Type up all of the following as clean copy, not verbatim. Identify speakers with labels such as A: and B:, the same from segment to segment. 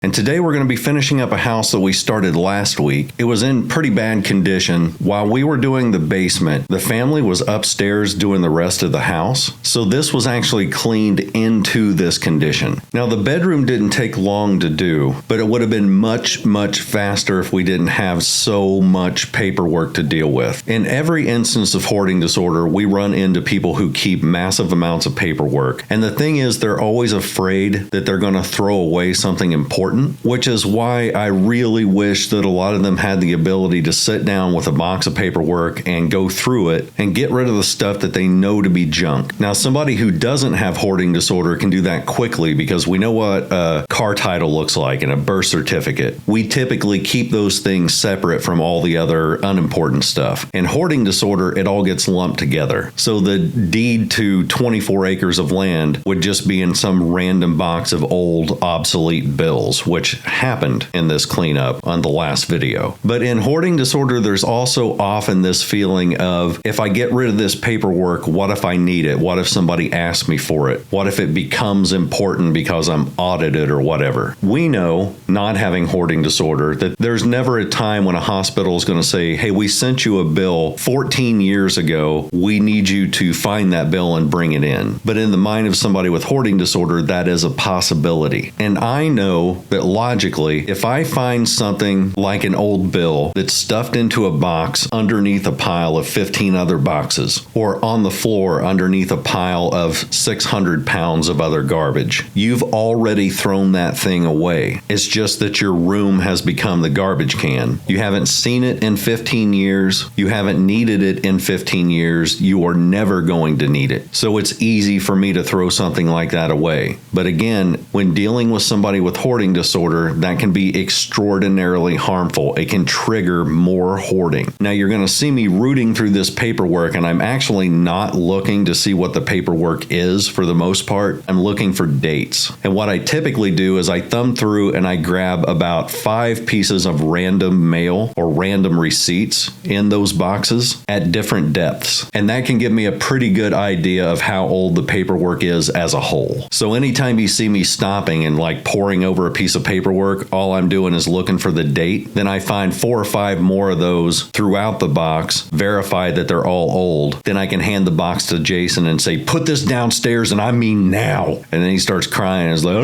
A: and today we're going to be finishing up a house that we started last week. It was in pretty bad condition. While we were doing the basement, the family was upstairs doing the rest of the house, so this was actually cleaned into this condition. Now, the bedroom didn't take long to do, but it would have been much, much faster if we didn't have so much paperwork to deal with. In every instance of hoarding disorder, we run into people who keep massive amounts of paperwork, and the thing is, they're always afraid that they're going to throw away something important, which is why I really wish that a lot of them had the ability to sit down with a box of paperwork and go through it and get rid of the stuff that they know to be junk. Now, somebody who doesn't have hoarding disorder can do that quickly because we know what a car title looks like and a birth certificate. We typically keep those things separate from all the other unimportant stuff. In hoarding disorder, it all gets lumped together. So the deed to 24 acres of land would just be in some random box of old, obsolete bills, which happened in this cleanup on the last video. But in hoarding disorder, there's also often this feeling of, if I get rid of this paperwork, what if I need it? What if somebody asks me for it? What if it becomes important because I'm audited or whatever? We know, not having hoarding disorder, that there's never a time when a hospital is going to say, hey, we sent you a bill 14 years ago. We need you to find that bill and bring it in. But in the mind of somebody with hoarding disorder, that is a possibility. And I know that logically, if I find something like an old bill that's stuffed into a box underneath a pile of 15 other boxes, or on the floor underneath a pile of 600 pounds of other garbage, you've already thrown that thing away. It's just that your room has become the garbage can. You haven't seen it in 15 years. You haven't needed it in 15 years. You are never going to need it. So it's easy for me to throw something like that away. But again, when dealing with somebody with hoarding disorder, that can be extraordinarily harmful. It can trigger more hoarding. Now, you're going to see me rooting through this paperwork, and I'm actually not looking to see what the paperwork is for the most part. I'm looking for dates. And what I typically do is I thumb through and I grab about 5 pieces of random mail or random receipts in those boxes at different depths. And that can give me a pretty good idea of how old the paperwork is as a whole. So anytime you see me stopping and like poring over a piece of paperwork, all I'm doing is looking for the date. Then I find 4 or 5 more of those throughout the box, verify that they're all old. Then I can hand the box to Jason and say, put this downstairs, and I mean now. And then he starts crying. It's like,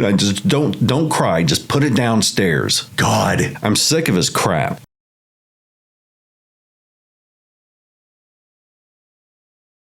A: I just don't cry. Just put it downstairs. God, I'm sick of his crap.